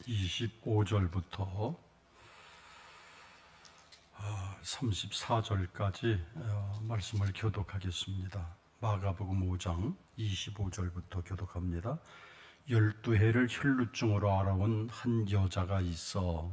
25절부터 34절까지 말씀을 교독하겠습니다. 마가복음 5장 25절부터 교독합니다. 12해를 혈루증으로 알아온 한 여자가 있어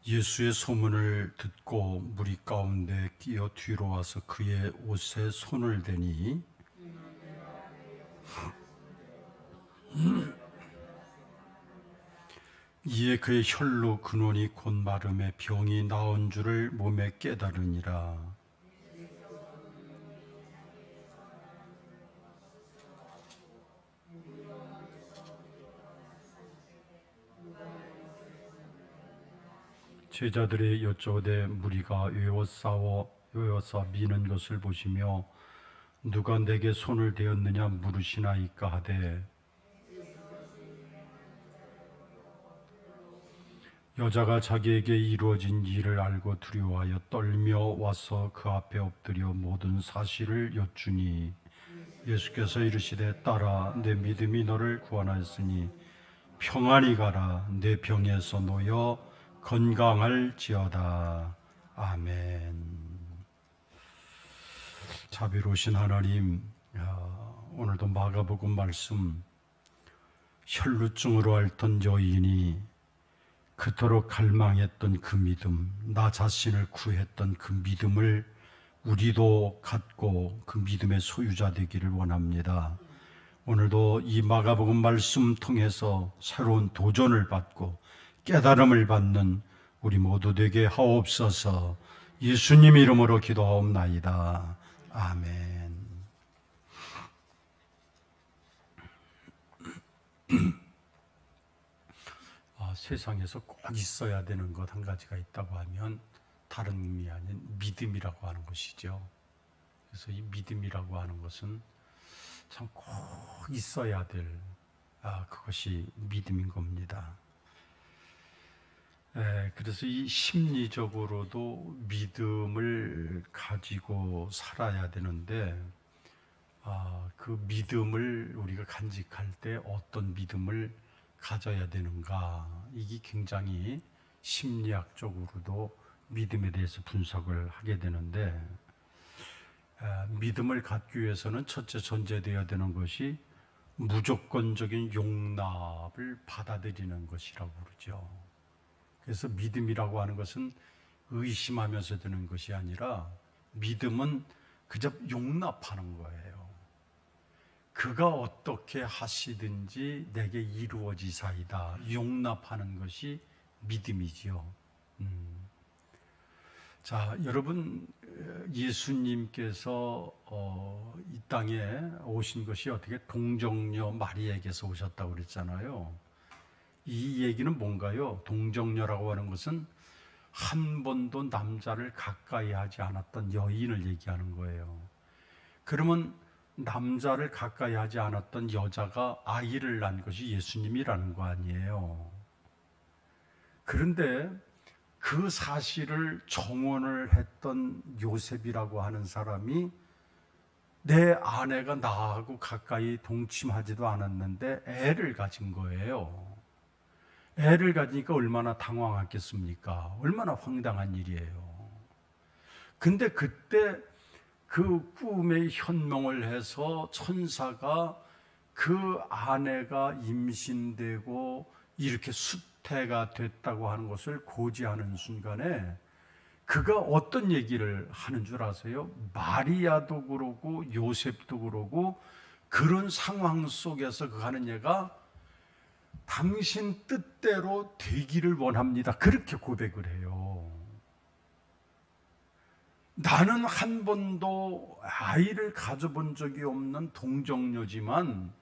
예수의 소문을 듣고 무리 가운데 끼어 뒤로 와서 그의 옷에 손을 대니 이에 그의 혈루 근원이 곧 마름에 병이 나은 줄을 몸에 깨달으니라. 제자들이 여쭤오되 무리가 외워싸 미는 것을 보시며 누가 내게 손을 대었느냐 물으시나이까 하되 여자가 자기에게 이루어진 일을 알고 두려워하여 떨며 와서 그 앞에 엎드려 모든 사실을 여쭈니 예수께서 이르시되 딸아 내 믿음이 너를 구원하였으니 평안히 가라 내 병에서 놓여 건강할지어다. 아멘. 자비로우신 하나님, 오늘도 마가복음 말씀 혈루증으로 앓던 여인이 그토록 갈망했던 그 믿음, 나 자신을 구했던 그 믿음을 우리도 갖고 그 믿음의 소유자 되기를 원합니다. 오늘도 이 마가복음 말씀 통해서 새로운 도전을 받고 깨달음을 받는 우리 모두 되게 하옵소서. 예수님 이름으로 기도하옵나이다. 아멘. 세상에서 꼭 있어야 되는 것 한 가지가 있다고 하면 다른 의미 아닌 믿음이라고 하는 것이죠. 그래서 이 믿음이라고 하는 것은 참 꼭 있어야 될 그것이 믿음인 겁니다. 그래서 이 심리적으로도 믿음을 가지고 살아야 되는데 그 믿음을 우리가 간직할 때 어떤 믿음을 가져야 되는가, 이게 굉장히 심리학적으로도 믿음에 대해서 분석을 하게 되는데 믿음을 갖기 위해서는 첫째 전제되어야 되는 것이 무조건적인 용납을 받아들이는 것이라고 그러죠. 그래서 믿음이라고 하는 것은 의심하면서 드는 것이 아니라 믿음은 그저 용납하는 거예요. 그가 어떻게 하시든지 내게 이루어지사이다. 용납하는 것이 믿음이지요. 자, 여러분, 예수님께서 이 땅에 오신 것이 어떻게 동정녀 마리에게서 오셨다고 그랬잖아요. 이 얘기는 뭔가요? 동정녀라고 하는 것은 한 번도 남자를 가까이 하지 않았던 여인을 얘기하는 거예요. 그러면 남자를 가까이 하지 않았던 여자가 아이를 낳은 것이 예수님이라는 거 아니에요. 그런데 그 사실을 정언을 했던 요셉이라고 하는 사람이 내 아내가 나하고 가까이 동침하지도 않았는데 애를 가진 거예요. 애를 가지니까 얼마나 당황했겠습니까? 얼마나 황당한 일이에요. 근데 그때 그 꿈의 현몽을 해서 천사가 그 아내가 임신되고 이렇게 수태가 됐다고 하는 것을 고지하는 순간에 그가 어떤 얘기를 하는 줄 아세요? 마리아도 그러고 요셉도 그러고 그런 상황 속에서 그 하는 얘가 당신 뜻대로 되기를 원합니다. 그렇게 고백을 해요. 나는 한 번도 아이를 가져본 적이 없는 동정녀지만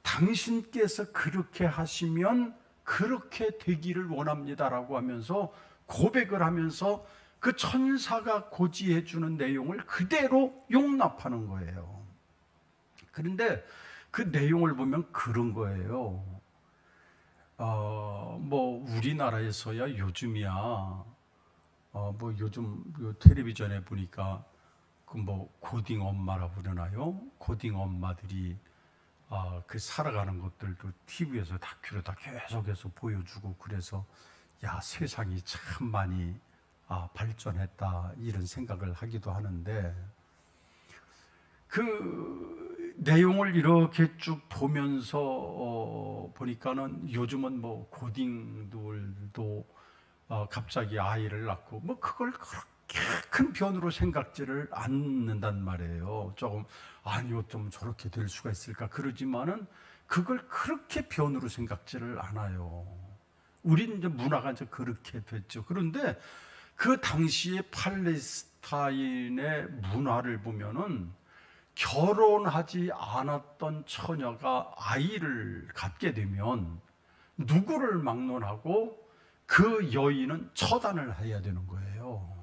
당신께서 그렇게 하시면 그렇게 되기를 원합니다라고 하면서 고백을 하면서 그 천사가 고지해 주는 내용을 그대로 용납하는 거예요. 그런데 그 내용을 보면 그런 거예요. 우리나라에서야 요즘이야 뭐 요즘 텔레비전에 보니까 그 뭐 고딩 엄마라 그러나요? 고딩 엄마들이 그 살아가는 것들도 TV에서 다큐로 다 계속해서 보여주고, 그래서 야, 세상이 참 많이 발전했다 이런 생각을 하기도 하는데, 그 내용을 이렇게 쭉 보면서 보니까는 요즘은 뭐 고딩들도 갑자기 아이를 낳고 뭐 그걸 그렇게 큰 변으로 생각지를 않는단 말이에요. 조금 아니요, 좀 저렇게 될 수가 있을까 그러지만은 그걸 그렇게 변으로 생각지를 않아요. 우린 이제 문화가 이제 그렇게 됐죠. 그런데 그 당시에 팔레스타인의 문화를 보면은 결혼하지 않았던 처녀가 아이를 갖게 되면 누구를 막론하고 그 여인은 처단을 해야 되는 거예요.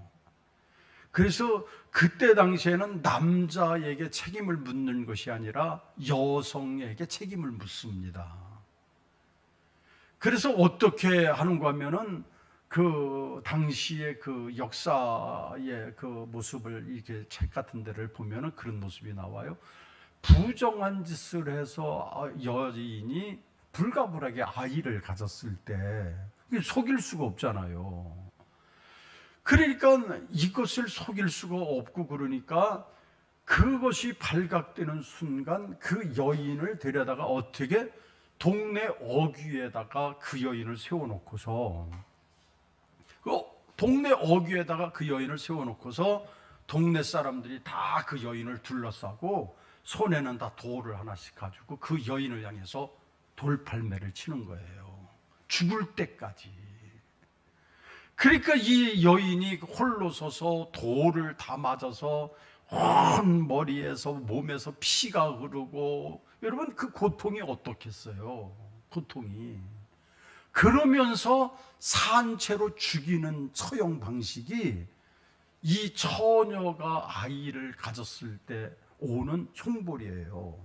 그래서 그때 당시에는 남자에게 책임을 묻는 것이 아니라 여성에게 책임을 묻습니다. 그래서 어떻게 하는가 하면은 그 당시의 그 역사의 그 모습을 이렇게 책 같은 데를 보면은 그런 모습이 나와요. 부정한 짓을 해서 여인이 불가불하게 아이를 가졌을 때 속일 수가 없잖아요. 그러니까 이것을 속일 수가 없고, 그러니까 그것이 발각되는 순간 그 여인을 데려다가 어떻게 동네 어귀에다가 그 여인을 세워놓고서, 동네 어귀에다가 그 여인을 세워놓고서 동네 사람들이 다 그 여인을 둘러싸고 손에는 다 돌을 하나씩 가지고 그 여인을 향해서 돌팔매를 치는 거예요. 죽을 때까지. 그러니까 이 여인이 홀로 서서 돌을 다 맞아서 온 머리에서 몸에서 피가 흐르고, 여러분 그 고통이 어떻겠어요? 고통이. 그러면서 산채로 죽이는 처형 방식이 이 처녀가 아이를 가졌을 때 오는 형벌이에요.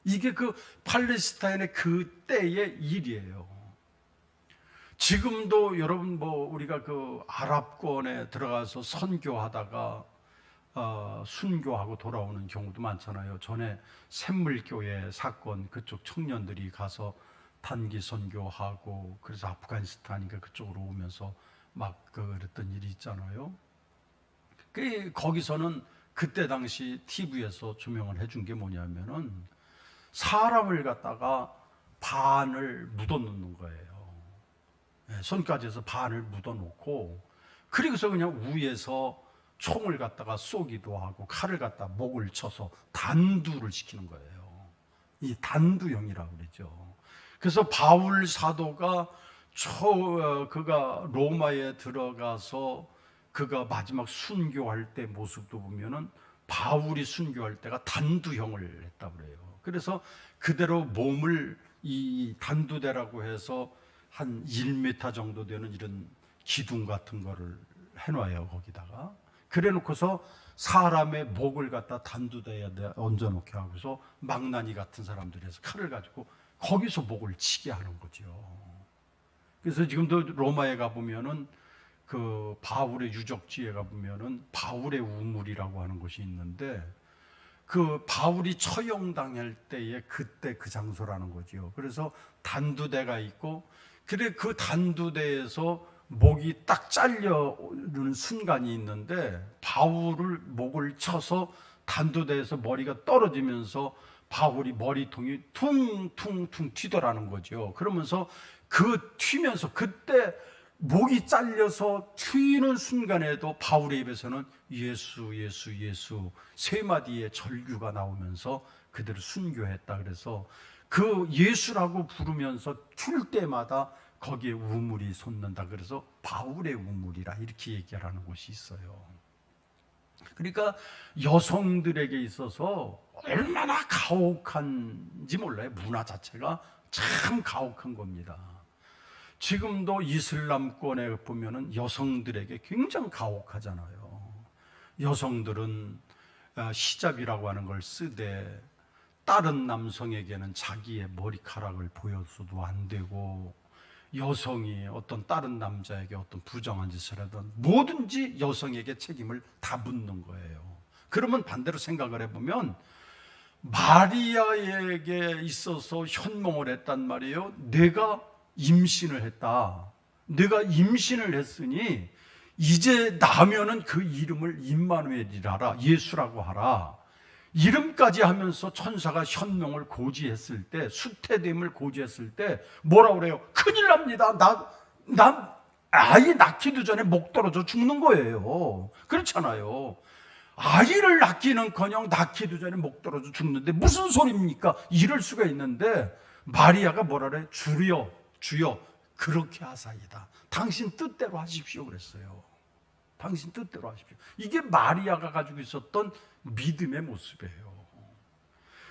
이게 그 팔레스타인의 그 때의 일이에요. 지금도 여러분 뭐 우리가 그 아랍권에 들어가서 선교하다가 순교하고 돌아오는 경우도 많잖아요. 전에 샘물교회 사건, 그쪽 청년들이 가서 단기 선교하고, 그래서 아프가니스탄인가 그쪽으로 오면서 막 그랬던 일이 있잖아요. 거기서는 그때 당시 TV에서 조명을 해준 게 뭐냐면은 사람을 갖다가 반을 묻어놓는 거예요. 손가지에서 반을 묻어놓고, 그리고서 그냥 위에서 총을 갖다가 쏘기도 하고 칼을 갖다 목을 쳐서 단두를 시키는 거예요. 이 단두형이라고 그러죠. 그래서 바울 사도가 그가 로마에 들어가서 그가 마지막 순교할 때 모습도 보면은 바울이 순교할 때가 단두형을 했다고 그래요. 그래서 그대로 몸을 이 단두대라고 해서 한 1m 정도 되는 이런 기둥 같은 거를 해놔요, 거기다가. 그래 놓고서 사람의 목을 갖다 단두대에 얹어놓게 하고서 망나니 같은 사람들이 해서 칼을 가지고 거기서 목을 치게 하는 거죠. 그래서 지금도 로마에 가보면은 그 바울의 유적지에 가보면은 바울의 우물이라고 하는 곳이 있는데, 그 바울이 처형당할 때의 그때 그 장소라는 거죠. 그래서 단두대가 있고, 그래 그 단두대에서 목이 딱 잘려오는 순간이 있는데, 바울을 목을 쳐서 단두대에서 머리가 떨어지면서 바울이 머리통이 퉁퉁퉁 튀더라는 거죠. 그러면서 그 튀면서 그때 목이 잘려서 튀는 순간에도 바울의 입에서는 예수 예수 예수 세 마디의 절규가 나오면서 그대로 순교했다. 그래서 그 예수라고 부르면서 튈 때마다 거기에 우물이 솟는다. 그래서 바울의 우물이라 이렇게 얘기하는 곳이 있어요. 그러니까 여성들에게 있어서 얼마나 가혹한지 몰라요. 문화 자체가 참 가혹한 겁니다. 지금도 이슬람권에 보면은 여성들에게 굉장히 가혹하잖아요. 여성들은 히잡이라고 하는 걸 쓰되 다른 남성에게는 자기의 머리카락을 보여서도 안 되고, 여성이 어떤 다른 남자에게 어떤 부정한 짓을 하든 뭐든지 여성에게 책임을 다 묻는 거예요. 그러면 반대로 생각을 해보면 마리아에게 있어서 현몽을 했단 말이에요. 내가 임신을 했다. 내가 임신을 했으니 이제 나면은 그 이름을 임마누엘이라 하라, 예수라고 하라. 이름까지 하면서 천사가 현명을 고지했을 때, 수태됨을 고지했을 때 뭐라고 그래요? 큰일 납니다. 나 아이 낳기도 전에 목 떨어져 죽는 거예요. 그렇잖아요. 아이를 낳기는커녕 낳기도 전에 목 떨어져 죽는데 무슨 소리입니까? 이럴 수가 있는데 마리아가 뭐라 그래? 주여 그렇게 하사이다. 당신 뜻대로 하십시오 그랬어요. 당신 뜻대로 하십시오. 이게 마리아가 가지고 있었던 믿음의 모습이에요.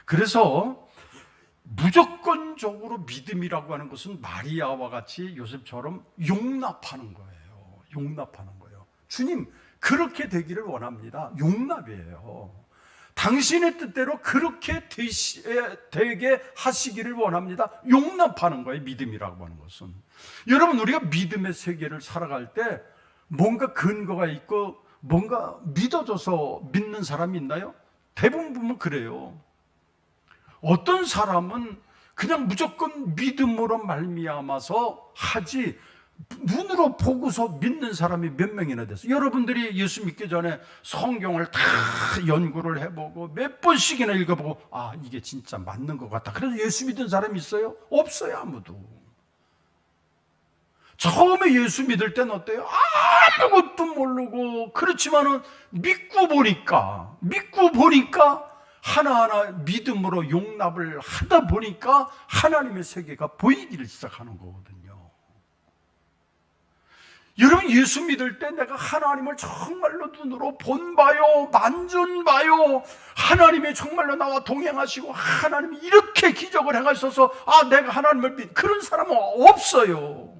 그래서 무조건적으로 믿음이라고 하는 것은 마리아와 같이 요셉처럼 용납하는 거예요. 용납하는 거예요. 주님, 그렇게 되기를 원합니다. 용납이에요. 당신의 뜻대로 그렇게 되게 하시기를 원합니다. 용납하는 거예요. 믿음이라고 하는 것은. 여러분, 우리가 믿음의 세계를 살아갈 때 뭔가 근거가 있고 뭔가 믿어져서 믿는 사람이 있나요? 대부분 보면 그래요. 어떤 사람은 그냥 무조건 믿음으로 말미암아서 하지 눈으로 보고서 믿는 사람이 몇 명이나 됐어요. 여러분들이 예수 믿기 전에 성경을 다 연구를 해보고 몇 번씩이나 읽어보고 이게 진짜 맞는 것 같다. 그래서 예수 믿은 사람이 있어요? 없어요. 아무도. 처음에 예수 믿을 때는 어때요? 아무것도 모르고 그렇지만은 믿고 보니까 하나하나 믿음으로 용납을 하다 보니까 하나님의 세계가 보이기를 시작하는 거거든요. 여러분, 예수 믿을 때 내가 하나님을 정말로 눈으로 본봐요, 만져봐요, 하나님이 정말로 나와 동행하시고 하나님이 이렇게 기적을 행하셔서 내가 하나님을 믿, 그런 사람은 없어요.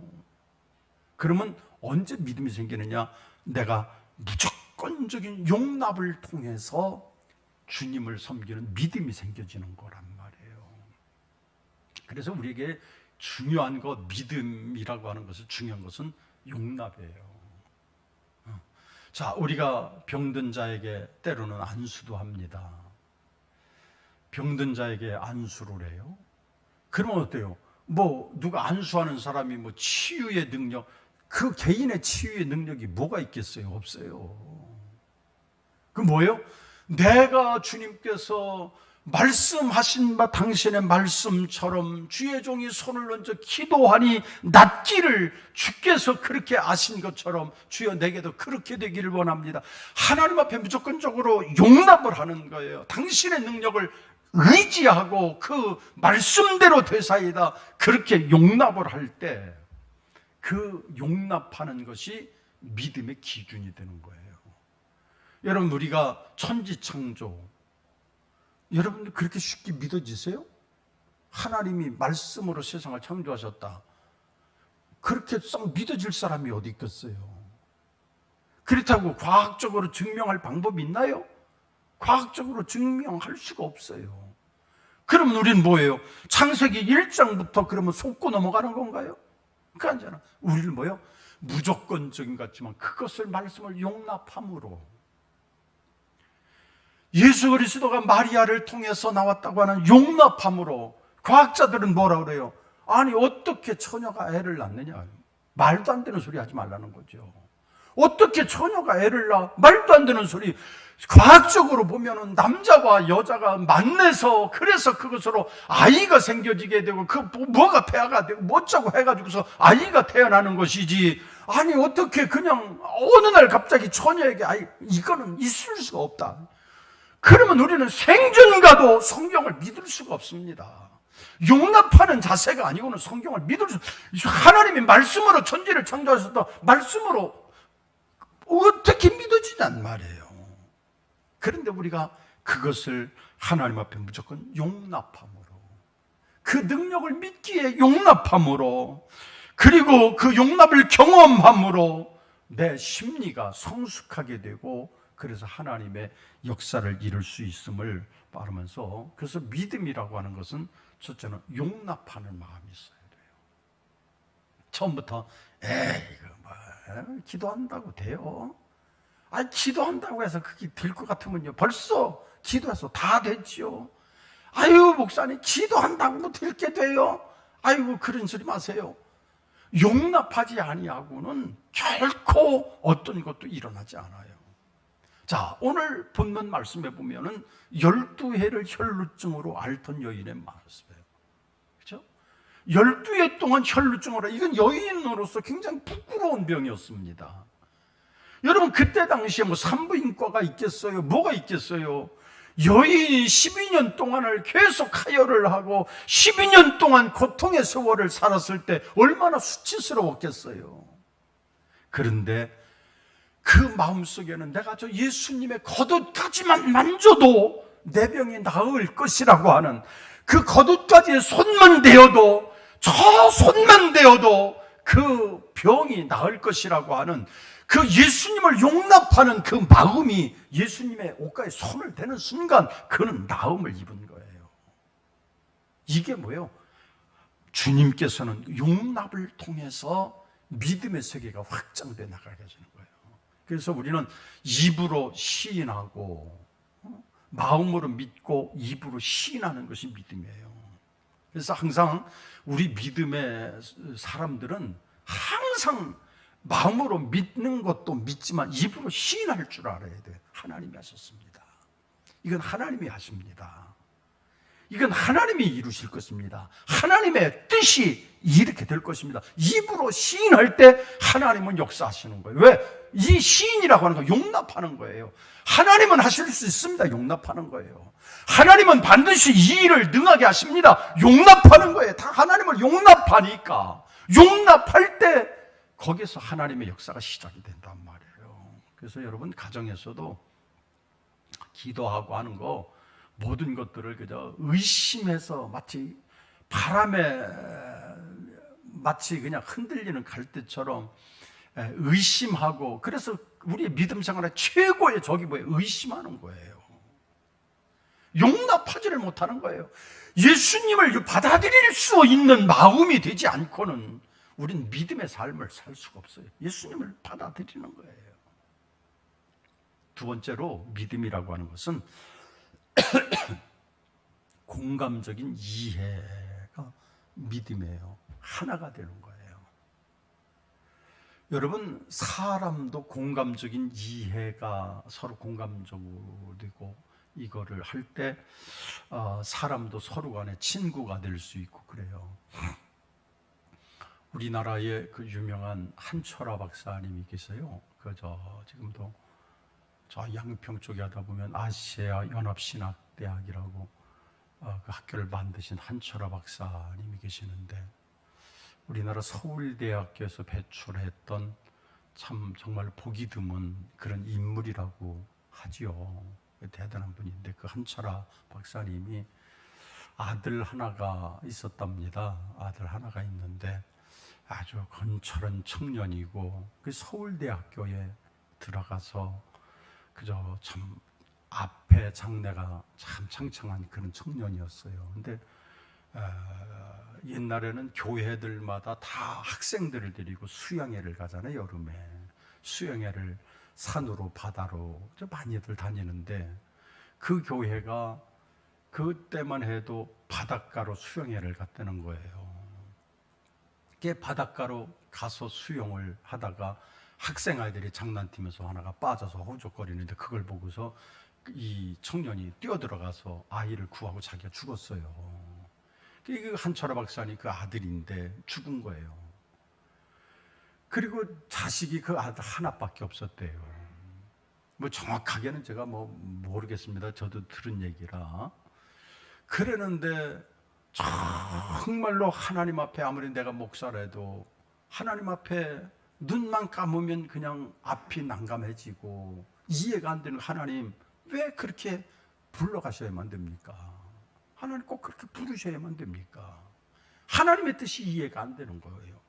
그러면 언제 믿음이 생기느냐? 내가 무조건적인 용납을 통해서 주님을 섬기는 믿음이 생겨지는 거란 말이에요. 그래서 우리에게 중요한 것, 믿음이라고 하는 것은 중요한 것은 용납이에요. 자, 우리가 병든 자에게 때로는 안수도 합니다. 병든 자에게 안수를 해요. 그러면 어때요? 누가 안수하는 사람이 치유의 능력, 그 개인의 치유의 능력이 뭐가 있겠어요? 없어요. 그 뭐예요? 내가 주님께서 말씀하신 바 당신의 말씀처럼 주의 종이 손을 얹어 기도하니 낫기를 주께서 그렇게 아신 것처럼 주여 내게도 그렇게 되기를 원합니다. 하나님 앞에 무조건적으로 용납을 하는 거예요. 당신의 능력을 의지하고 그 말씀대로 되사이다. 그렇게 용납을 할 때 그 용납하는 것이 믿음의 기준이 되는 거예요. 여러분, 우리가 천지창조, 여러분들 그렇게 쉽게 믿어지세요? 하나님이 말씀으로 세상을 창조하셨다. 그렇게 썩 믿어질 사람이 어디 있겠어요? 그렇다고 과학적으로 증명할 방법이 있나요? 과학적으로 증명할 수가 없어요. 그러면 우리는 뭐예요? 창세기 1장부터 그러면 속고 넘어가는 건가요? 그게 아니잖아. 우리는 뭐예요? 무조건적인 것 같지만 그것을 말씀을 용납함으로, 예수 그리스도가 마리아를 통해서 나왔다고 하는 용납함으로. 과학자들은 뭐라 그래요? 아니, 어떻게 처녀가 애를 낳느냐? 말도 안 되는 소리 하지 말라는 거죠. 어떻게 처녀가 애를 낳아? 말도 안 되는 소리. 과학적으로 보면은 남자와 여자가 만나서 그래서 그것으로 아이가 생겨지게 되고 그 뭐가 폐하가 되고 뭐쩌고 해가지고서 아이가 태어나는 것이지. 아니, 어떻게 그냥 어느 날 갑자기 처녀에게 이거는 있을 수가 없다. 그러면 우리는 생전가도 성경을 믿을 수가 없습니다. 용납하는 자세가 아니고는 성경을 믿을 수, 하나님이 말씀으로 천지를 창조하셨다. 말씀으로 어떻게 믿어지냔 말이에요. 그런데 우리가 그것을 하나님 앞에 무조건 용납함으로, 그 능력을 믿기에 용납함으로, 그리고 그 용납을 경험함으로 내 심리가 성숙하게 되고, 그래서 하나님의 역사를 이룰 수 있음을 말하면서, 그래서 믿음이라고 하는 것은 첫째는 용납하는 마음이 있어야 돼요. 처음부터 이거 뭐 기도한다고 돼요? 아니 기도한다고 해서 그게 될 것 같으면요 벌써 기도해서 다 됐지요. 아유 목사님 기도한다고 뭐 될 게 돼요? 아이고 그런 소리 마세요. 용납하지 아니하고는 결코 어떤 것도 일어나지 않아요. 자, 오늘 본문 말씀에 보면은 12해를 혈루증으로 앓던 여인의 말씀이에요. 그렇죠? 12해 동안 혈루증으로, 이건 여인으로서 굉장히 부끄러운 병이었습니다. 여러분 그때 당시에 뭐 산부인과가 있겠어요? 뭐가 있겠어요? 여인이 12년 동안을 계속 하혈을 하고 12년 동안 고통의 세월을 살았을 때 얼마나 수치스러웠겠어요. 그런데 그 마음속에는 내가 저 예수님의 겉옷까지만 만져도 내 병이 나을 것이라고 하는, 그 겉옷까지의 손만 대어도, 저 손만 대어도 그 병이 나을 것이라고 하는 그 예수님을 용납하는 그 마음이 예수님의 옷가에 손을 대는 순간 그는 나음을 입은 거예요. 이게 뭐예요? 주님께서는 용납을 통해서 믿음의 세계가 확장돼 나가게 해주는 거예요. 그래서 우리는 입으로 시인하고 마음으로 믿고 입으로 시인하는 것이 믿음이에요. 그래서 항상 우리 믿음의 사람들은 항상 마음으로 믿는 것도 믿지만 입으로 시인할 줄 알아야 돼요. 하나님이 하셨습니다. 이건 하나님이 하십니다. 이건 하나님이 이루실 것입니다. 하나님의 뜻이 이렇게 될 것입니다. 입으로 시인할 때 하나님은 역사하시는 거예요. 왜? 이 시인이라고 하는 거 용납하는 거예요. 하나님은 하실 수 있습니다. 용납하는 거예요. 하나님은 반드시 이 일을 능하게 하십니다. 용납하는 거예요. 다 하나님을 용납하니까. 용납할 때 거기서 하나님의 역사가 시작이 된단 말이에요. 그래서 여러분 가정에서도 기도하고 하는 거 모든 것들을 그저 의심해서 마치 바람에 마치 그냥 흔들리는 갈대처럼 의심하고, 그래서 우리의 믿음 생활의 최고의 적이 뭐예요? 의심하는 거예요. 용납하지를 못하는 거예요. 예수님을 받아들일 수 있는 마음이 되지 않고는 우린 믿음의 삶을 살 수가 없어요. 예수님을 받아들이는 거예요. 두 번째로 믿음이라고 하는 것은 공감적인 이해가 믿음이에요. 하나가 되는 거예요. 여러분 사람도 공감적인 이해가 서로 공감적으로 되고 이거를 할 때 사람도 서로 간에 친구가 될 수 있고 그래요. 우리나라의 그 유명한 한철아 박사님이 계세요. 지금도 저 양평 쪽에 하다 보면 아시아 연합신학대학이라고 그 학교를 만드신 한철아 박사님이 계시는데, 우리나라 서울대학교에서 배출했던 참 정말 보기 드문 그런 인물이라고 하지요. 대단한 분인데 그 한철아 박사님이 아들 하나가 있었답니다. 아들 하나가 있는데 아주 건철한 청년이고 그 서울대학교에 들어가서 그저 참 앞에 장래가 참 창창한 그런 청년이었어요. 근데 옛날에는 교회들마다 다 학생들을 데리고 수영회를 가잖아요. 여름에 수영회를 산으로 바다로 많이들 다니는데, 그 교회가 그때만 해도 바닷가로 수영회를 갔다는 거예요. 그게 바닷가로 가서 수영을 하다가 학생 아이들이 장난치면서 하나가 빠져서 허우적거리는데 그걸 보고서 이 청년이 뛰어들어가서 아이를 구하고 자기가 죽었어요. 그 한철아 박사님 그 아들인데 죽은 거예요. 그리고 자식이 그 아들 하나밖에 없었대요. 뭐 정확하게는 제가 뭐 모르겠습니다. 저도 들은 얘기라. 그러는데 정말로 하나님 앞에 아무리 내가 목사라도 하나님 앞에 눈만 감으면 그냥 앞이 난감해지고 이해가 안 되는, 하나님 왜 그렇게 불러가셔야만 됩니까? 하나님 꼭 그렇게 부르셔야만 됩니까? 하나님의 뜻이 이해가 안 되는 거예요.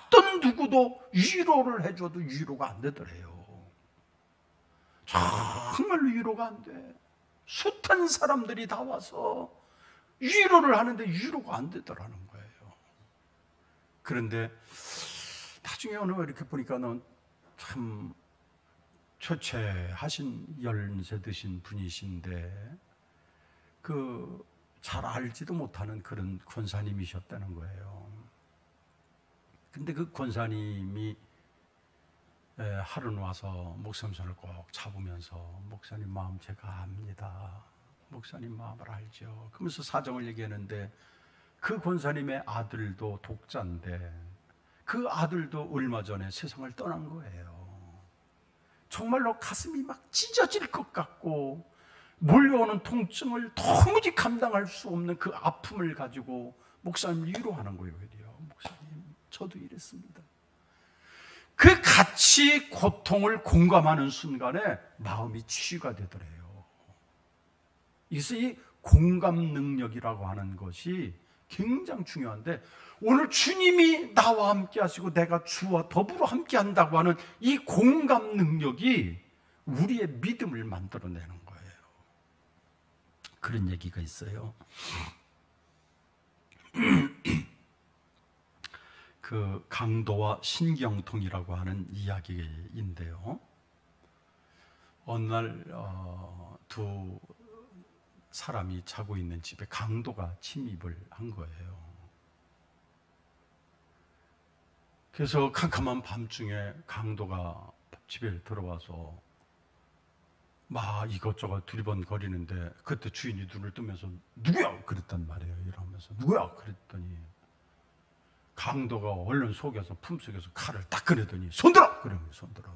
어떤 누구도 위로를 해줘도 위로가 안 되더래요. 정말로 위로가 안 돼. 숱한 사람들이 다 와서 위로를 하는데 위로가 안 되더라는 거예요. 그런데 나중에 어느 이렇게 보니까는 참 초췌하신 연세 드신 분이신데 잘 알지도 못하는 그런 권사님이셨다는 거예요. 근데 그 권사님이 하루는 와서 목사님 손을 꼭 잡으면서 목사님 마음 제가 압니다. 목사님 마음을 알죠. 그러면서 사정을 얘기하는데 그 권사님의 아들도 독자인데 그 아들도 얼마 전에 세상을 떠난 거예요. 정말로 가슴이 막 찢어질 것 같고 몰려오는 통증을 도무지 감당할 수 없는 그 아픔을 가지고 목사님 위로하는 거예요. 목사님 저도 이랬습니다. 그 같이 고통을 공감하는 순간에 마음이 치유가 되더래요. 그래서 이 공감 능력이라고 하는 것이 굉장히 중요한데 오늘 주님이 나와 함께 하시고 내가 주와 더불어 함께 한다고 하는 이 공감 능력이 우리의 믿음을 만들어내는 거예요. 그런 얘기가 있어요. 그 강도와 신경통이라고 하는 이야기인데요. 어느 날 두 사람이 자고 있는 집에 강도가 침입을 한 거예요. 그래서 캄캄한 밤중에 강도가 집에 들어와서 막 이것저것 두리번거리는데 그때 주인이 눈을 뜨면서 누구야? 그랬단 말이에요. 이러면서 누구야? 그랬더니 강도가 얼른 속여서 품속에서 칼을 딱 꺼내더니 손들어! 그러면 손들어.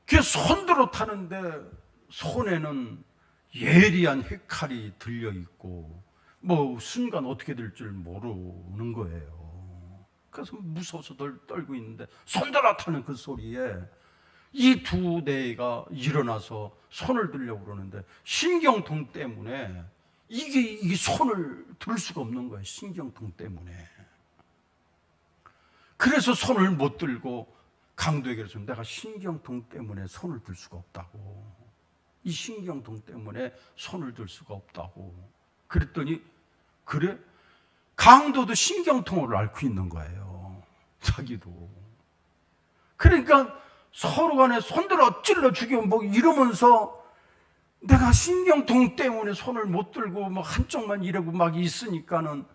그게 손들어 타는데 손에는 예리한 휘칼이 들려있고 뭐 순간 어떻게 될 줄 모르는 거예요. 그래서 무서워서 떨고 있는데 손들어 타는 그 소리에 이 두 대가 일어나서 손을 들려고 그러는데 신경통 때문에 이게 손을 들 수가 없는 거예요. 신경통 때문에. 그래서 손을 못 들고 강도에게 그래서 내가 신경통 때문에 손을 들 수가 없다고. 이 신경통 때문에 손을 들 수가 없다고. 그랬더니 그래? 강도도 신경통을 앓고 있는 거예요. 자기도. 그러니까 서로 간에 손들어 찔러 죽여 뭐 이러면서 내가 신경통 때문에 손을 못 들고 막 한쪽만 이러고 막 있으니까는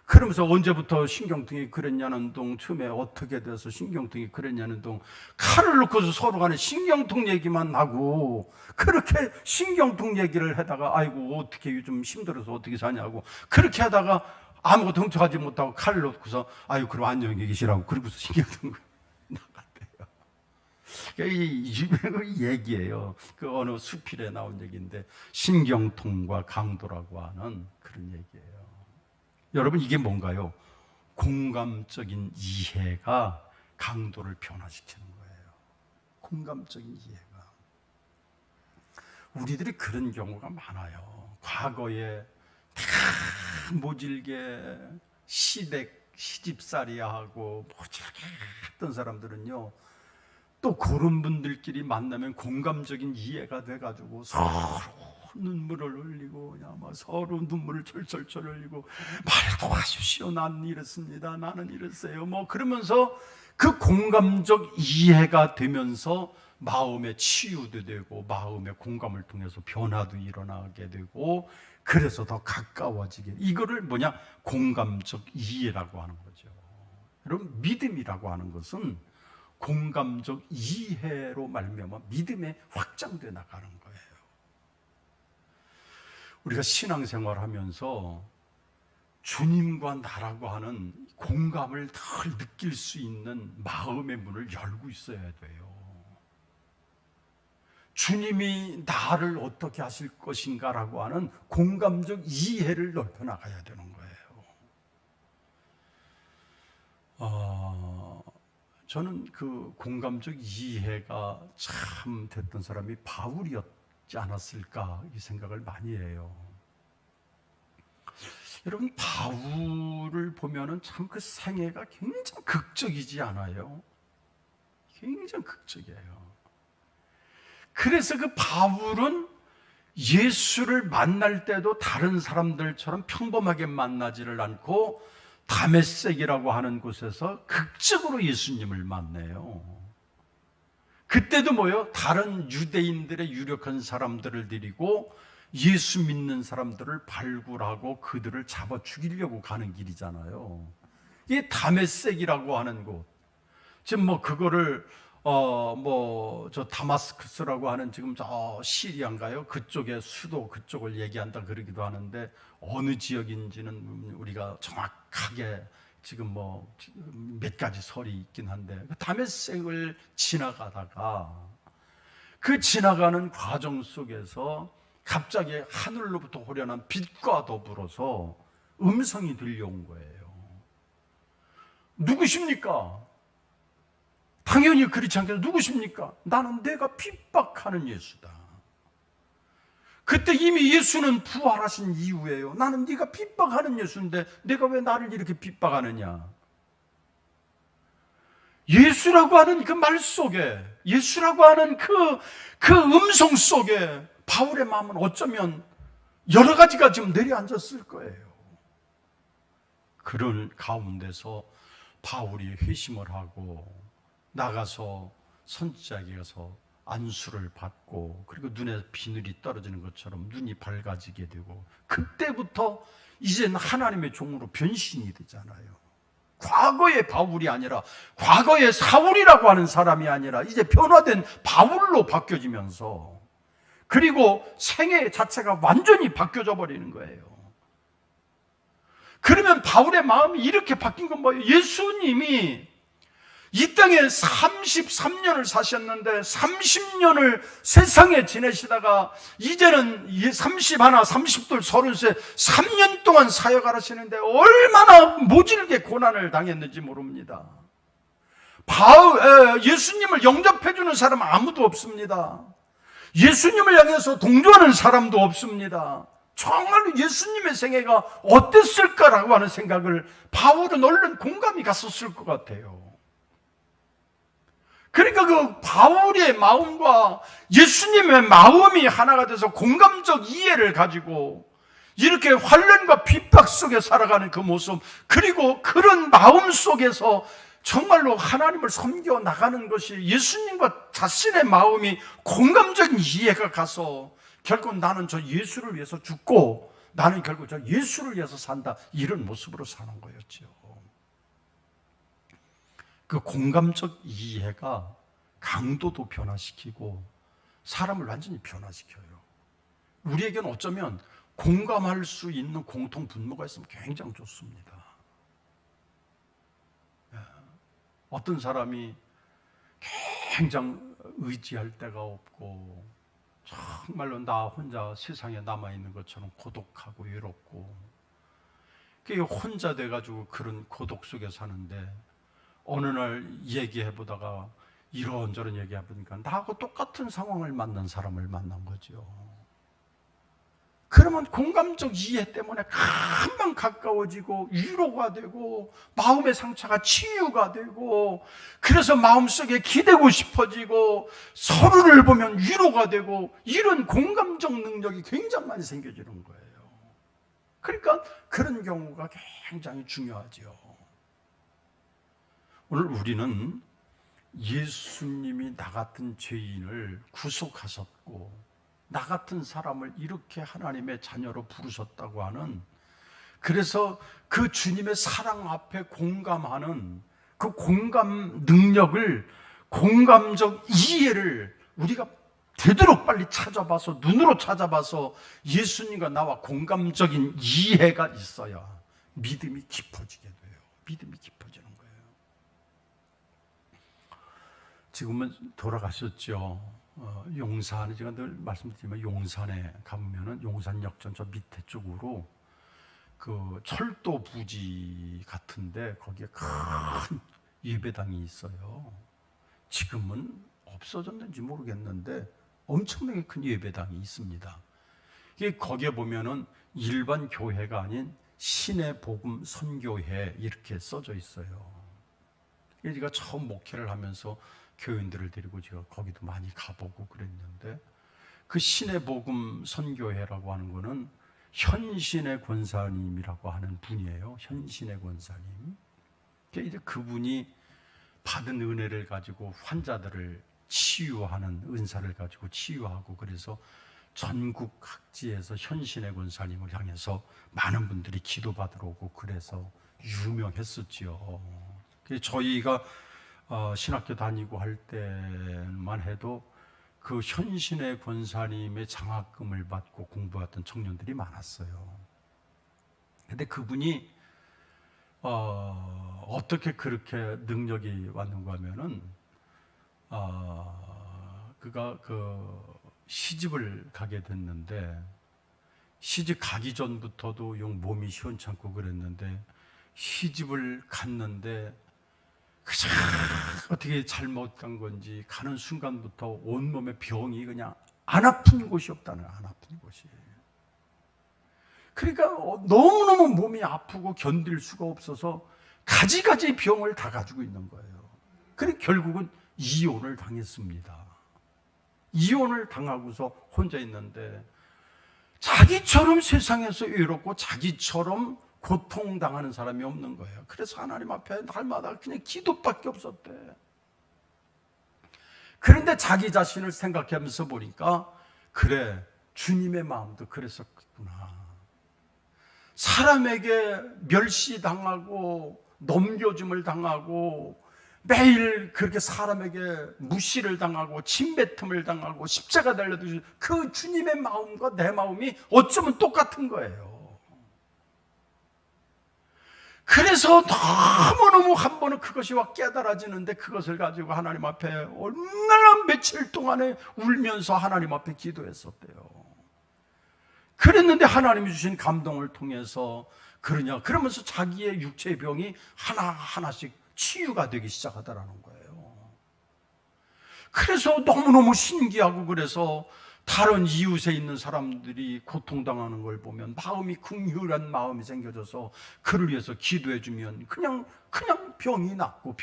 그러면서 언제부터 신경통이 그랬냐는 동 처음에 어떻게 돼서 신경통이 그랬냐는 동 칼을 놓고서 서로 간에 신경통 얘기만 하고 그렇게 신경통 얘기를 하다가 아이고 어떻게 요즘 힘들어서 어떻게 사냐고 그렇게 하다가 아무것도 훔쳐가지 못하고 칼을 놓고서 아유 그럼 안녕히 계시라고 그러고서 신경통 나갔대요. 이 얘기예요. 그 어느 수필에 나온 얘기인데 신경통과 강도라고 하는 그런 얘기예요. 여러분 이게 뭔가요? 공감적인 이해가 강도를 변화시키는 거예요. 공감적인 이해가. 우리들이 그런 경우가 많아요. 과거에 다 모질게 시집살이하고 모질게 했던 사람들은요 또 그런 분들끼리 만나면 공감적인 이해가 돼가지고 서로 눈물을 흘리고 그냥 막 서로 눈물을 철철철 흘리고 말도 하십시오. 나는 이렇습니다. 나는 이랬어요. 뭐 그러면서 그 공감적 이해가 되면서 마음의 치유도 되고 마음의 공감을 통해서 변화도 일어나게 되고 그래서 더 가까워지게 이거를 뭐냐 공감적 이해라고 하는 거죠. 여러분 믿음이라고 하는 것은 공감적 이해로 말미암아 믿음에 확장돼 나가는 거예요. 우리가 신앙생활하면서 주님과 나라고 하는 공감을 덜 느낄 수 있는 마음의 문을 열고 있어야 돼요. 주님이 나를 어떻게 하실 것인가라고 하는 공감적 이해를 넓혀 나가야 되는 거예요. 저는 그 공감적 이해가 참 됐던 사람이 바울이었지 않았을까 이 생각을 많이 해요. 여러분 바울을 보면은 참 그 생애가 굉장히 극적이지 않아요? 굉장히 극적이에요. 그래서 그 바울은 예수를 만날 때도 다른 사람들처럼 평범하게 만나지를 않고 다메섹이라고 하는 곳에서 극적으로 예수님을 만나요. 그때도 뭐요? 다른 유대인들의 유력한 사람들을 데리고 예수 믿는 사람들을 발굴하고 그들을 잡아 죽이려고 가는 길이잖아요. 이게 다메섹이라고 하는 곳. 지금 뭐 그거를 저 다마스커스라고 하는 지금 저 시리아인가요? 그쪽의 수도 그쪽을 얘기한다 그러기도 하는데 어느 지역인지는 우리가 정확하게 지금 뭐 몇 가지 설이 있긴 한데 다메섹을 지나가다가 그 지나가는 과정 속에서 갑자기 하늘로부터 호련한 빛과 더불어서 음성이 들려온 거예요. 누구십니까? 당연히 그렇지 않겠어요? 누구십니까? 나는 내가 핍박하는 예수다. 그때 이미 예수는 부활하신 이후에요. 나는 네가 핍박하는 예수인데 내가 왜 나를 이렇게 핍박하느냐? 예수라고 하는 그 말 속에, 예수라고 하는 그 음성 속에 바울의 마음은 어쩌면 여러 가지가 지금 내려앉았을 거예요. 그런 가운데서 바울이 회심을 하고 나가서 선지자에게 가서 안수를 받고 그리고 눈에 비늘이 떨어지는 것처럼 눈이 밝아지게 되고 그때부터 이제는 하나님의 종으로 변신이 되잖아요. 과거의 바울이 아니라 과거의 사울이라고 하는 사람이 아니라 이제 변화된 바울로 바뀌어지면서 그리고 생애 자체가 완전히 바뀌어져 버리는 거예요. 그러면 바울의 마음이 이렇게 바뀐 건 뭐예요? 예수님이 이 땅에 33년을 사셨는데 30년을 세상에 지내시다가 이제는 31, 30둘, 30세 3년 동안 사역을 하시는데 얼마나 모질게 고난을 당했는지 모릅니다. 예수님을 영접해주는 사람 아무도 없습니다. 예수님을 향해서 동조하는 사람도 없습니다. 정말로 예수님의 생애가 어땠을까라고 하는 생각을 바울은 얼른 공감이 갔었을 것 같아요. 그러니까 그 바울의 마음과 예수님의 마음이 하나가 돼서 공감적 이해를 가지고 이렇게 환난과 핍박 속에 살아가는 그 모습, 그리고 그런 마음 속에서 정말로 하나님을 섬겨 나가는 것이 예수님과 자신의 마음이 공감적인 이해가 가서 결국 나는 저 예수를 위해서 죽고 나는 결국 저 예수를 위해서 산다, 이런 모습으로 사는 거였죠. 그 공감적 이해가 강도도 변화시키고 사람을 완전히 변화시켜요. 우리에게는 어쩌면 공감할 수 있는 공통 분모가 있으면 굉장히 좋습니다. 어떤 사람이 굉장히 의지할 데가 없고 정말로 나 혼자 세상에 남아있는 것처럼 고독하고 외롭고 혼자 돼가지고 그런 고독 속에 사는데 어느 날 얘기해보다가 이런저런 얘기해보니까 나하고 똑같은 상황을 만난 사람을 만난 거죠. 그러면 공감적 이해 때문에 금방 가까워지고 위로가 되고 마음의 상처가 치유가 되고 그래서 마음속에 기대고 싶어지고 서로를 보면 위로가 되고 이런 공감적 능력이 굉장히 많이 생겨지는 거예요. 그러니까 그런 경우가 굉장히 중요하죠. 오늘 우리는 예수님이 나 같은 죄인을 구속하셨고 나 같은 사람을 이렇게 하나님의 자녀로 부르셨다고 하는, 그래서 그 주님의 사랑 앞에 공감하는 그 공감 능력을, 공감적 이해를 우리가 되도록 빨리 찾아봐서 눈으로 찾아봐서 예수님과 나와 공감적인 이해가 있어야 믿음이 깊어지게 돼요. 믿음이 깊어지는 거예요. 지금은 돌아가셨죠. 용산, 제가 늘 말씀드리지만 용산에 가보면은 용산역전 저 밑에 쪽으로 그 철도 부지 같은데 거기에 큰 예배당이 있어요. 지금은 없어졌는지 모르겠는데 엄청나게 큰 예배당이 있습니다. 거기에 보면은 일반 교회가 아닌 신의 복음 선교회 이렇게 써져 있어요. 제가 처음 목회를 하면서 교인들을 데리고 제가 거기도 많이 가보고 그랬는데 그 신의 복음 선교회라고 하는 거는 현신의 권사님이라고 하는 분이에요. 현신의 권사님. 이제 그분이 받은 은혜를 가지고 환자들을 치유하는 은사를 가지고 치유하고, 그래서 전국 각지에서 현신의 권사님을 향해서 많은 분들이 기도받으러 오고, 그래서 유명했었지요. 저희가 신학교 다니고 할 때만 해도 그 현신의 권사님의 장학금을 받고 공부했던 청년들이 많았어요. 근데 그분이 어떻게 그렇게 능력이 왔는가 하면은 그가 시집을 가게 됐는데, 시집 가기 전부터도 용 몸이 시원찮고 그랬는데, 시집을 갔는데 그저 어떻게 잘못 간 건지 가는 순간부터 온몸에 병이 그냥 안 아픈 곳이 없다는, 안 아픈 곳이. 그러니까 너무너무 몸이 아프고 견딜 수가 없어서 가지가지 병을 다 가지고 있는 거예요. 그래서 결국은 이혼을 당했습니다. 이혼을 당하고서 혼자 있는데, 자기처럼 세상에서 외롭고 자기처럼 고통당하는 사람이 없는 거예요. 그래서 하나님 앞에 날마다 그냥 기도밖에 없었대. 그런데 자기 자신을 생각하면서 보니까, 그래, 주님의 마음도 그랬었구나. 사람에게 멸시당하고 넘겨줌을 당하고 매일 그렇게 사람에게 무시를 당하고 침뱉음을 당하고 십자가 달려도 그 주님의 마음과 내 마음이 어쩌면 똑같은 거예요. 그래서 너무너무 한 번은 그것이 와 깨달아지는데, 그것을 가지고 하나님 앞에 얼마나 며칠 동안에 울면서 하나님 앞에 기도했었대요. 그랬는데 하나님이 주신 감동을 통해서 그러면서 자기의 육체의 병이 하나하나씩 치유가 되기 시작하더라는 거예요. 그래서 너무너무 신기하고, 그래서 다른 이웃에 있는 사람들이 고통당하는 걸 보면 마음이 긍휼한 마음이 생겨져서 그를 위해서 기도해주면 그냥 병이 낫고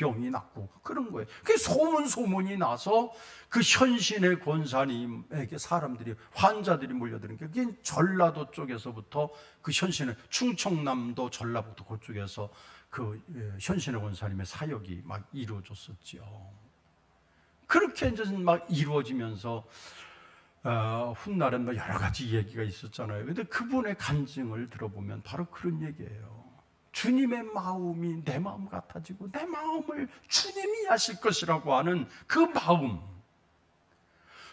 그런 거예요. 그게 소문이 나서 그 현신의 권사님에게 사람들이, 환자들이 몰려드는 게, 그게 전라도 쪽에서부터 그 현신의, 충청남도 전라북도 그쪽에서 그 현신의 권사님의 사역이 막 이루어졌었지요. 그렇게 이제 막 이루어지면서 훗날엔 뭐 여러 가지 얘기가 있었잖아요. 근데 그분의 간증을 들어보면 바로 그런 얘기예요. 주님의 마음이 내 마음 같아지고 내 마음을 주님이 하실 것이라고 하는 그 마음,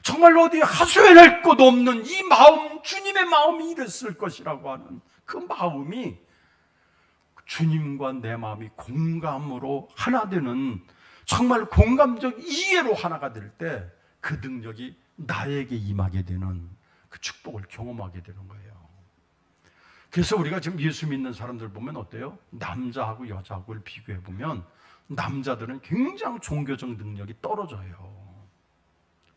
정말 어디 하소연할 것 없는 이 마음, 주님의 마음이 이랬을 것이라고 하는 그 마음이, 주님과 내 마음이 공감으로 하나 되는, 정말 공감적 이해로 하나가 될 때 그 능력이 나에게 임하게 되는, 그 축복을 경험하게 되는 거예요. 그래서 우리가 지금 예수 믿는 사람들 보면 어때요? 남자하고 여자하고를 비교해 보면 남자들은 굉장히 종교적 능력이 떨어져요.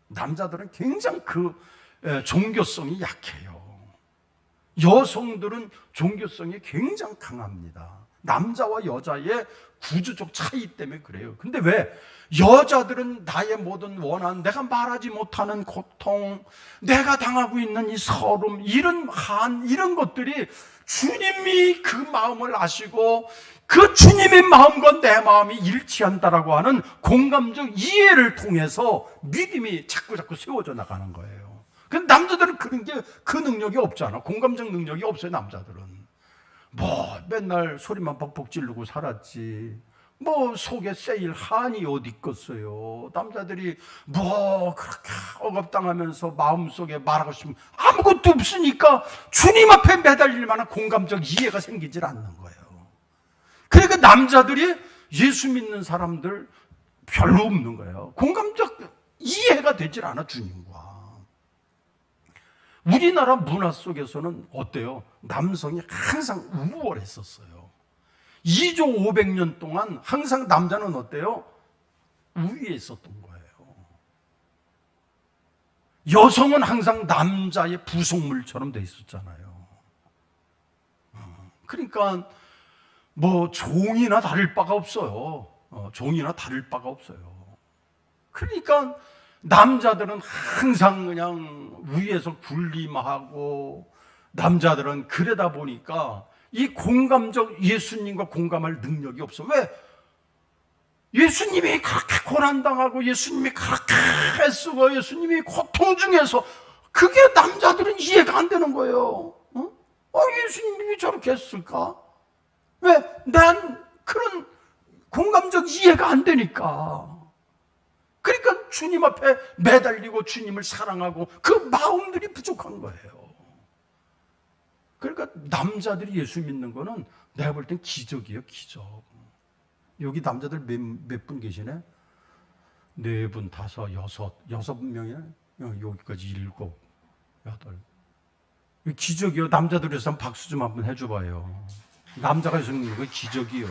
남자들은 굉장히 종교성이 약해요. 여성들은 종교성이 굉장히 강합니다. 남자와 여자의 구조적 차이 때문에 그래요. 근데 왜? 여자들은 나의 모든 원한, 내가 말하지 못하는 고통, 내가 당하고 있는 이 서름, 이런 것들이 주님이 그 마음을 아시고 그 주님의 마음과 내 마음이 일치한다라고 하는 공감적 이해를 통해서 믿음이 자꾸 세워져 나가는 거예요. 근데 남자들은 그 능력이 없잖아. 공감적 능력이 없어요, 남자들은. 맨날 소리만 벅벅 지르고 살았지. 속에 세일 한이 어디 있겠어요. 남자들이 그렇게 억압당하면서 마음속에 말하고 싶으면 아무것도 없으니까 주님 앞에 매달릴 만한 공감적 이해가 생기질 않는 거예요. 그러니까 남자들이 예수 믿는 사람들 별로 없는 거예요. 공감적 이해가 되질 않아, 주님과. 우리나라 문화 속에서는 어때요? 남성이 항상 우월했었어요. 2조 500년 동안 항상 남자는 어때요? 우위에 있었던 거예요. 여성은 항상 남자의 부속물처럼 돼 있었잖아요. 그러니까 종이나 다를 바가 없어요. 종이나 다를 바가 없어요. 그러니까 남자들은 항상 그냥 위에서 군림하고 남자들은 그러다 보니까 이 공감적 예수님과 공감할 능력이 없어. 왜? 예수님이 그렇게 고난당하고 예수님이 그렇게 애쓰고 예수님이 고통 중에서 그게 남자들은 이해가 안 되는 거예요. 예수님이 저렇게 했을까? 왜? 난 그런 공감적 이해가 안 되니까. 그러니까 주님 앞에 매달리고 주님을 사랑하고 그 마음들이 부족한 거예요. 그러니까 남자들이 예수 믿는 거는 내가 볼 땐 기적이에요, 기적. 여기 남자들 몇 분 계시네? 4분, 5, 6명이네? 여기까지 7, 8. 기적이요. 남자들에서 박수 좀 한번 해줘봐요. 남자가 예수 믿는 거 기적이요.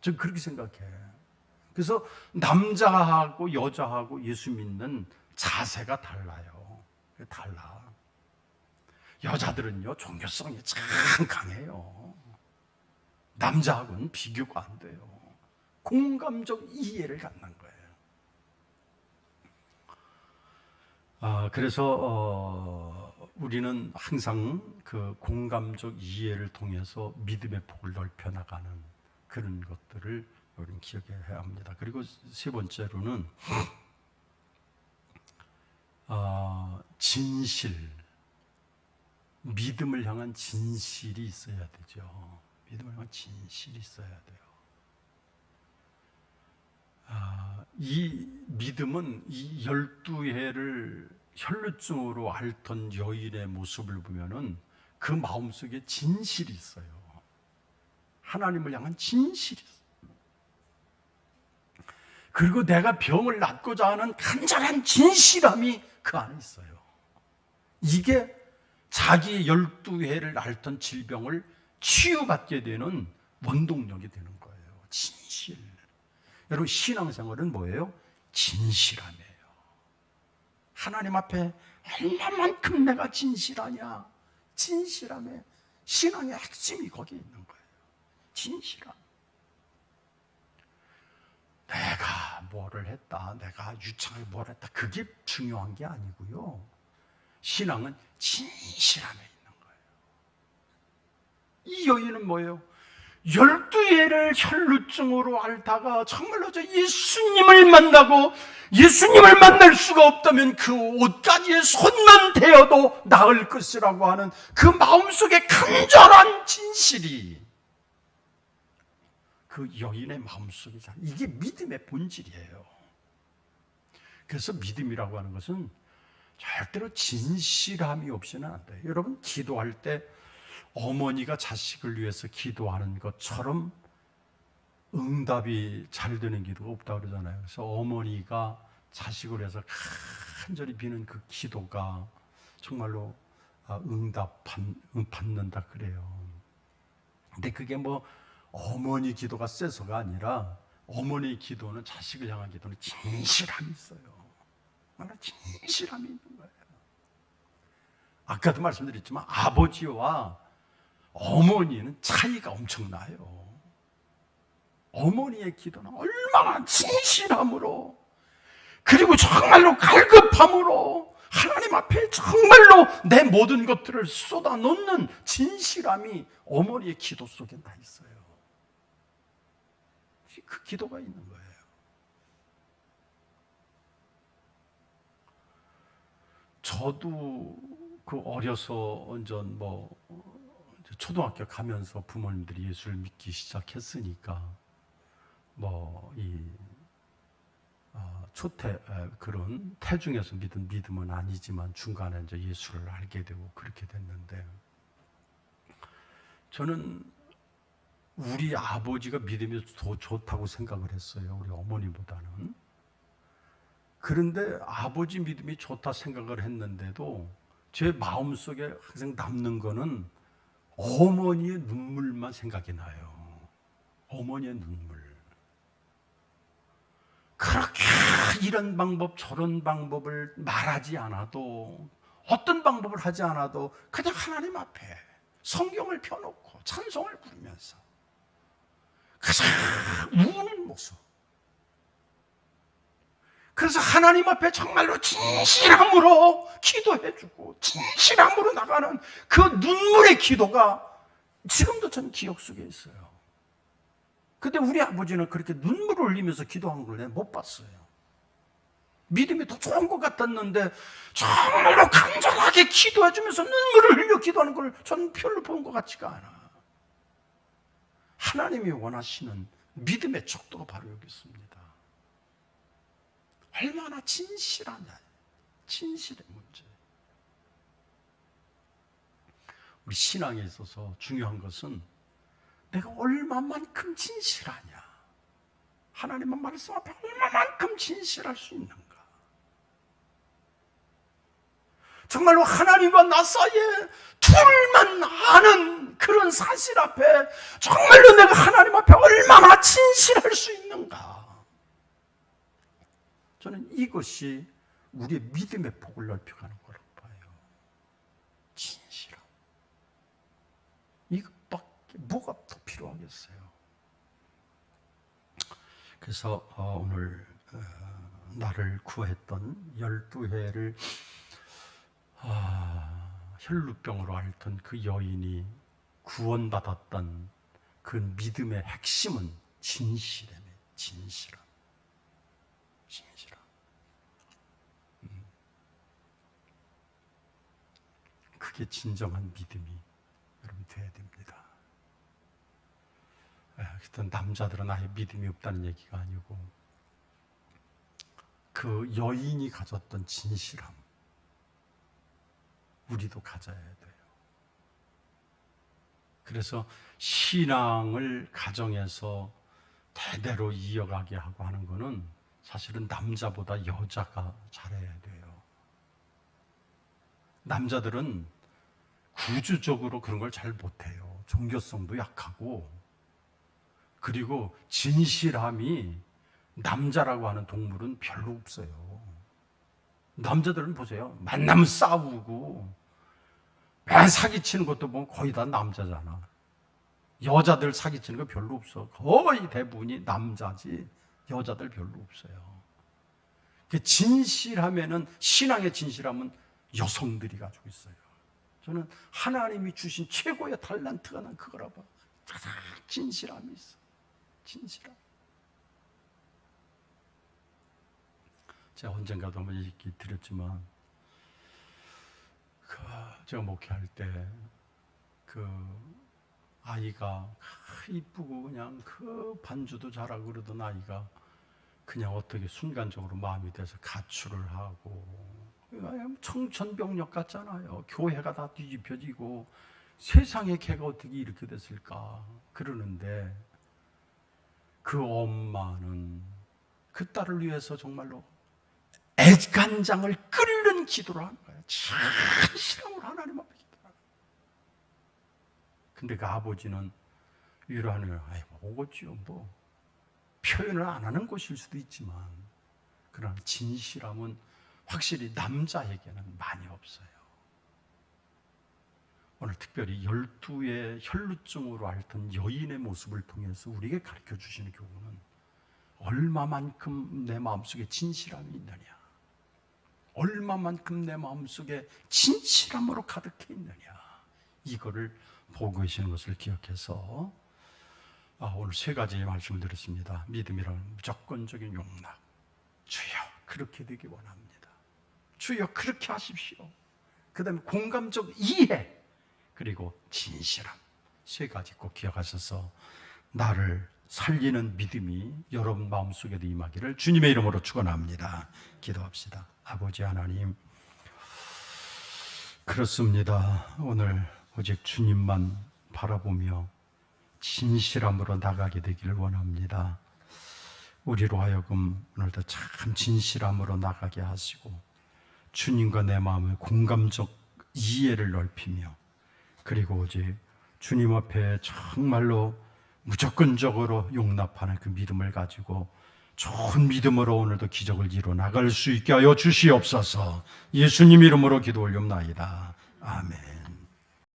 전 그렇게 생각해. 그래서 남자하고 여자하고 예수 믿는 자세가 달라요. 달라. 여자들은요, 종교성이 참 강해요. 남자하고는 비교가 안 돼요. 공감적 이해를 갖는 거예요. 그래서 우리는 항상 그 공감적 이해를 통해서 믿음의 폭을 넓혀나가는 그런 것들을 우리는 기억해야 합니다. 그리고 세 번째로는 진실, 믿음을 향한 진실이 있어야 되죠. 믿음을 향한 진실이 있어야 돼요. 이 믿음은 이 12해를 혈루증으로 앓던 여인의 모습을 보면은 그 마음속에 진실이 있어요. 하나님을 향한 진실이 있어요. 그리고 내가 병을 낫고자 하는 간절한 진실함이 그 안에 있어요. 이게 자기의 12해를 앓던 질병을 치유받게 되는 원동력이 되는 거예요. 진실. 여러분, 신앙생활은 뭐예요? 진실함이에요. 하나님 앞에 얼마만큼 내가 진실하냐? 진실함에 신앙의 핵심이 거기에 있는 거예요. 진실함. 내가 뭐를 했다, 내가 유창하게 뭘 했다, 그게 중요한 게 아니고요. 신앙은 진실함에 있는 거예요. 이 여인은 뭐예요? 12해를 혈루증으로 앓다가 정말로 저 예수님을 만나고 예수님을 만날 수가 없다면 그 옷가지에 손만 대어도 나을 것이라고 하는 그 마음속에 간절한 진실이 그 여인의 마음속에 이게 믿음의 본질이에요. 그래서 믿음이라고 하는 것은 절대로 진실함이 없이는 안 돼요. 여러분, 기도할 때 어머니가 자식을 위해서 기도하는 것처럼 응답이 잘 되는 기도가 없다고 그러잖아요. 그래서 어머니가 자식을 위해서 간절히 비는 그 기도가 정말로 받는다 그래요. 근데 그게 뭐 어머니 기도가 세서가 아니라 어머니 기도는, 자식을 향한 기도는 진실함이 있어요. 진실함이 있는 거예요. 아까도 말씀드렸지만 아버지와 어머니는 차이가 엄청나요. 어머니의 기도는 얼마나 진실함으로, 그리고 정말로 갈급함으로 하나님 앞에 정말로 내 모든 것들을 쏟아놓는 진실함이 어머니의 기도 속에 다 있어요. 그 기도가 있는 거예요. 저도 그 어려서 완전 초등학교 가면서 부모님들이 예수를 믿기 시작했으니까 그런 태중에서 믿은 믿음은 아니지만 중간에 이제 예수를 알게 되고 그렇게 됐는데, 저는 우리 아버지가 믿음이 더 좋다고 생각을 했어요. 우리 어머니보다는. 그런데 아버지 믿음이 좋다 생각을 했는데도 제 마음속에 항상 남는 거는 어머니의 눈물만 생각이 나요. 어머니의 눈물. 그렇게 이런 방법 저런 방법을 말하지 않아도, 어떤 방법을 하지 않아도 그냥 하나님 앞에 성경을 펴놓고 찬송을 부르면서 가장 우는 모습, 그래서 하나님 앞에 정말로 진실함으로 기도해주고 진실함으로 나가는 그 눈물의 기도가 지금도 전 기억 속에 있어요. 근데 우리 아버지는 그렇게 눈물을 흘리면서 기도한 걸 내가 못 봤어요. 믿음이 더 좋은 것 같았는데 정말로 간절하게 기도해주면서 눈물을 흘려 기도하는 걸 저는 별로 본 것 같지가 않아. 하나님이 원하시는 믿음의 척도가 바로 여기 있습니다. 얼마나 진실하냐, 진실의 문제. 우리 신앙에 있어서 중요한 것은 내가 얼마만큼 진실하냐, 하나님의 말씀 앞에 얼마만큼 진실할 수 있는가. 정말로 하나님과 나 사이에 둘만 아는 그런 사실 앞에 정말로 내가 하나님 앞에 얼마나 진실할 수 있는가. 저는 이것이 우리의 믿음의 폭을 넓혀가는 거라고 봐요. 진실함. 이것밖에 뭐가 더 필요하겠어요. 그래서 오늘 나를 구했던 12해를 혈루병으로 앓던 그 여인이 구원받았던 그 믿음의 핵심은 진실함이에요. 진실함. 진실함. 그게 진정한 믿음이 여러분 돼야 됩니다. 어떤 남자들은 아예 믿음이 없다는 얘기가 아니고 그 여인이 가졌던 진실함 우리도 가져야 돼요. 그래서 신앙을 가정에서 대대로 이어가게 하고 하는 거는 사실은 남자보다 여자가 잘해야 돼요. 남자들은 구조적으로 그런 걸 잘 못해요. 종교성도 약하고, 그리고 진실함이 남자라고 하는 동물은 별로 없어요. 남자들은 보세요. 만나면 싸우고 매 사기치는 것도 보면 거의 다 남자잖아. 여자들 사기치는 거 별로 없어. 거의 대부분이 남자지 여자들 별로 없어요. 진실하면은, 신앙의 진실함은 여성들이 가지고 있어요. 저는 하나님이 주신 최고의 달란트가 난 그거라 봐. 가장 진실함이 있어. 진실함. 제가 언젠가도 한번 얘기 드렸지만, 제가 목회할 때 아이가 이쁘고 그냥 반주도 잘하고 그러던 아이가 그냥 어떻게 순간적으로 마음이 돼서 가출을 하고, 청천벽력 같잖아요. 교회가 다 뒤집혀지고 세상에 걔가 어떻게 이렇게 됐을까 그러는데, 그 엄마는 그 딸을 위해서 정말로 애간장을 끓는 기도를 하는 거예요. 진실함으로 하나님 앞에 기도하는 거예요. 근데 그 아버지는 위로하는 거예요. 오겠지요. 뭐 표현을 안 하는 것일 수도 있지만, 그러나 진실함은 확실히 남자에게는 많이 없어요. 오늘 특별히 12의 혈루증으로 앓던 여인의 모습을 통해서 우리에게 가르쳐 주시는 교훈은 얼마만큼 내 마음속에 진실함이 있느냐, 얼마만큼 내 마음속에 진실함으로 가득해 있느냐, 이거를 보고 계시는 것을 기억해서 오늘 세 가지 말씀을 드렸습니다. 믿음이라는 무조건적인 용납. 주여 그렇게 되기 원합니다. 주여 그렇게 하십시오. 그 다음에 공감적 이해, 그리고 진실함. 세 가지 꼭 기억하셔서 나를 살리는 믿음이 여러분 마음속에도 임하기를 주님의 이름으로 축원합니다. 기도합시다. 아버지 하나님, 그렇습니다. 오늘 오직 주님만 바라보며 진실함으로 나가게 되기를 원합니다. 우리로 하여금 오늘도 참 진실함으로 나가게 하시고, 주님과 내 마음의 공감적 이해를 넓히며, 그리고 오직 주님 앞에 정말로 무조건적으로 용납하는 그 믿음을 가지고 좋은 믿음으로 오늘도 기적을 이루어 나갈 수 있게 하여 주시옵소서. 예수님 이름으로 기도 올리옵나이다. 아멘.